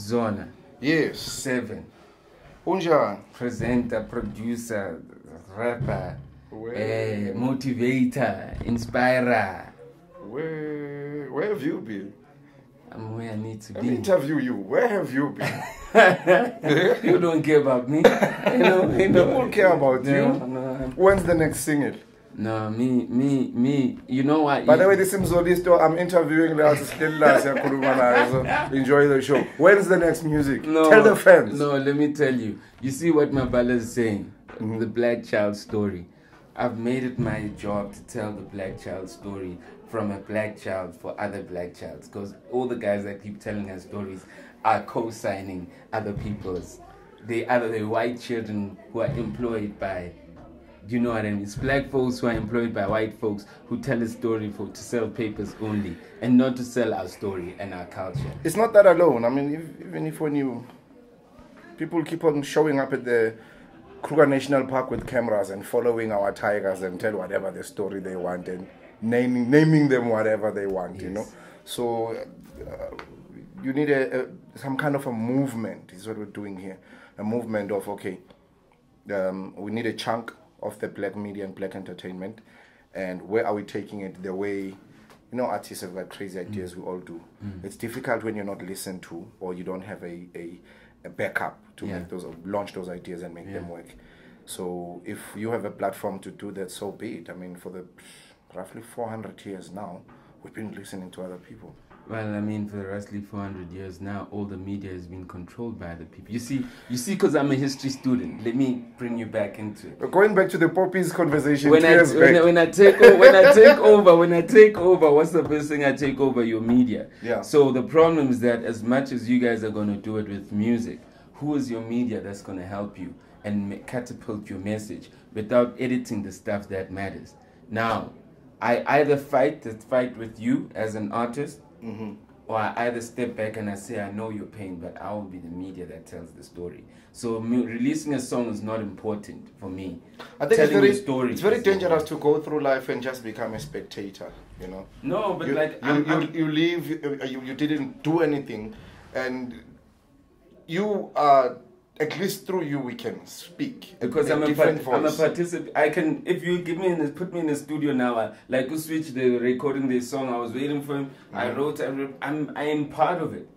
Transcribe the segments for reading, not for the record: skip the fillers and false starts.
Zola. Yes. 7. Unjani? Presenter, producer, rapper, Where motivator, inspirer. where have you been? I'm where I need to Let me be. interview you. Where have you been? You don't care about me. People care about you. No, When's the next single? no, me. You know what? By the way, this is Zolisto. I'm interviewing the artist. So enjoy the show. When's the next music? No, Tell the fans. No, let me tell you. You see what Mabala is saying? The black child story. I've made it my job to tell the black child story from a black child for other black childs. Because all the guys that keep telling us stories are co-signing other people's. They are the white children who are employed by, you know what I mean? It's black folks who are employed by white folks who tell a story to sell papers only and not to sell our story and our culture. It's not that alone. I mean, even if when you... People keep on showing up at the Kruger National Park with cameras and following our tigers and tell whatever the story they want and naming them whatever they want, Yes. you know. So you need some kind of a movement is what we're doing here. A movement of, okay, we need a chunk of the black media and black entertainment, and where are we taking it? The way, you know, artists have got crazy ideas, we all do. It's difficult when you're not listened to or you don't have a backup to make those, launch those ideas and make them work. So if you have a platform to do that, so be it. I mean, for the roughly 400 years now, we've been listening to other people. Well, I mean, for the roughly 400 years now, all the media has been controlled by the people. You see, because I'm a history student. Let me bring you back into it. Going back to the poppies conversation, When I take over, what's the first thing I take over? Your media. Yeah. So the problem is that as much as you guys are going to do it with music, who is your media that's going to help you and catapult your message without editing the stuff that matters? Now, I either fight with you as an artist, or I either step back and I say, I know your pain, but I will be the media that tells the story. So releasing a song is not important for me. I think it's very dangerous to go through life and just become a spectator, you know. No, but you didn't do anything, and you are, at least through you we can speak. Because I'm a participant. I can, if you put me in the studio now, like who switched the recording the song, I was waiting for him. I am part of it.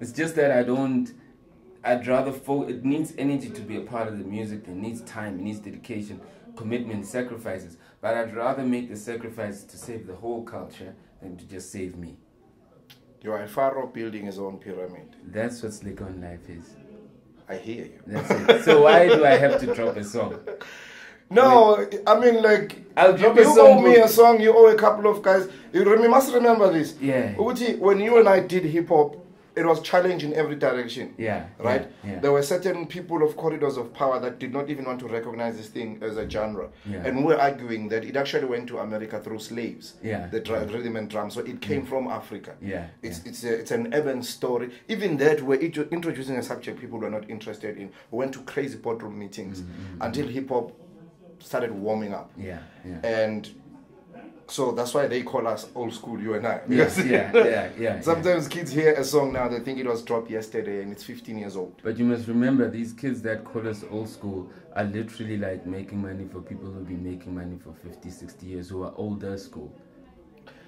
It's just that I'd rather it needs energy to be a part of the music. It needs time, it needs dedication, commitment, sacrifices. But I'd rather make the sacrifices to save the whole culture than to just save me. You are far off building his own pyramid. That's what Slikour OnLife is. I hear you. That's it. So why do I have to drop a song? No, I mean, like, I'll drop you a song. owe me a song, you owe a couple of guys. You must remember this. Yeah. Uti, when you and I did hip hop, it was challenged in every direction. Yeah. Right? Yeah. There were certain people of corridors of power that did not even want to recognize this thing as a genre. Yeah. And we were arguing that it actually went to America through slaves. Yeah. The rhythm and drum. So it came from Africa. Yeah. It's an urban story. Even that, we're introducing a subject people were not interested in. We went to crazy boardroom meetings until hip hop started warming up. Yeah. And so that's why they call us old school, you and I. Yeah. Sometimes kids hear a song now, they think it was dropped yesterday and it's 15 years old. But you must remember, these kids that call us old school are literally like making money for people who've been making money for 50, 60 years, who are older school.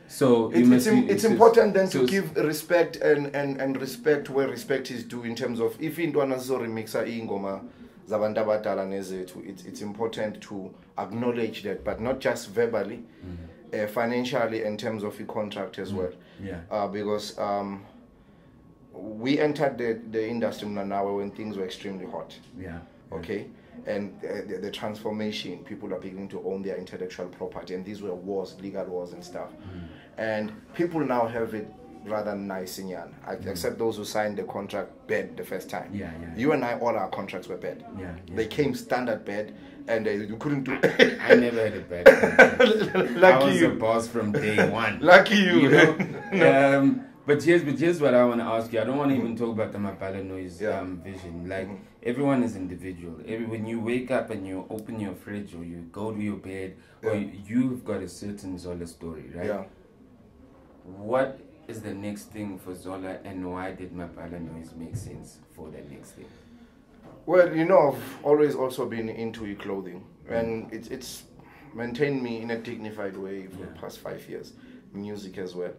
So it's important then to give respect and respect where respect is due, in terms of if intwana remixer ingoma zabantu abadala nezethu, it's important to acknowledge that, but not just verbally, financially, in terms of the contract as well. Because we entered the industry now when things were extremely hot. Okay. And the transformation, people are beginning to own their intellectual property, and these were wars, legal wars and stuff. And people now have it rather nice in Yan, except those who signed the contract bad the first time. You and I, all our contracts were bad. They came standard bad, and you couldn't do it. I never had a bad contract. Lucky I was you. a boss from day one. Lucky you. You know? But here's what I want to ask you. I don't want to even talk about the Mabala Noise vision. Like, everyone is individual. When you wake up and you open your fridge, or you go to your bed, or you've got a certain Zola story, right? What is the next thing for Zola, and why did Mabala Noise make sense for the next thing? Well, you know, I've always also been into clothing, and it's maintained me in a dignified way for the past 5 years. Music as well,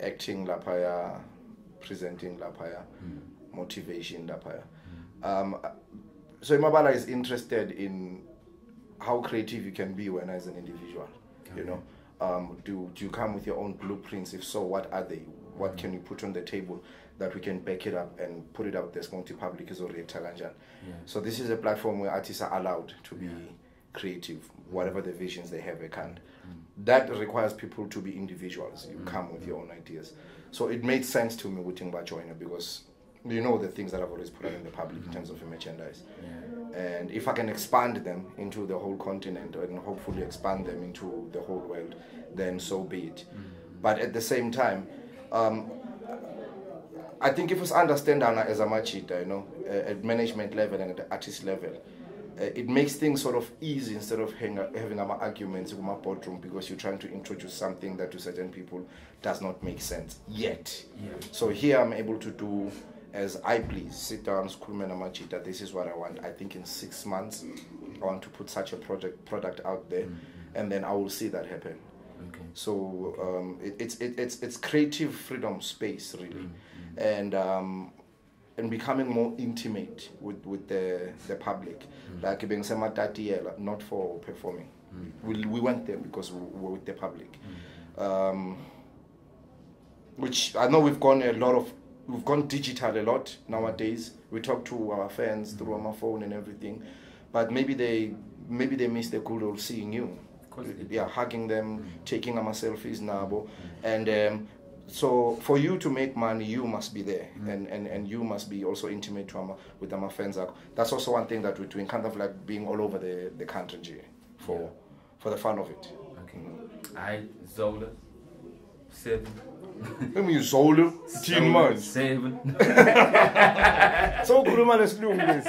acting lapaya, presenting lapaya, motivation lapaya. So Mabala is interested in how creative you can be when as an individual. Okay. You know, do you come with your own blueprints? If so, what are they? What can you put on the table that we can back it up and put it out there to public is already talanjan. So this is a platform where artists are allowed to be creative, whatever the visions they have, they can. That requires people to be individuals. You come with your own ideas. So it made sense to me with Tingba Joiner because you know the things that I've always put out in the public in terms of merchandise. And if I can expand them into the whole continent and hopefully expand them into the whole world, then so be it. But at the same time, I think if it's understand as a machita, you know, at management level and at the artist level, it makes things sort of easy instead of having arguments in my boardroom because you're trying to introduce something that to certain people does not make sense yet. So here I'm able to do as I please, sit down, school machita, this is what I want. I think in 6 months I want to put such a product out there, and then I will see that happen. So it's creative freedom space really, and becoming more intimate with the public, like being not for performing. We went there because we were with the public, which I know we've gone digital a lot nowadays. We talk to our fans through our phone and everything, but maybe they miss the good old seeing you. Hugging them, taking our selfies now, and so for you to make money, you must be there, and you must be also intimate with our fans. That's also one thing that we're doing, kind of like being all over the country for the fun of it. I Zola 7. Let me Zola 10 months. 7. So good man, let's do this.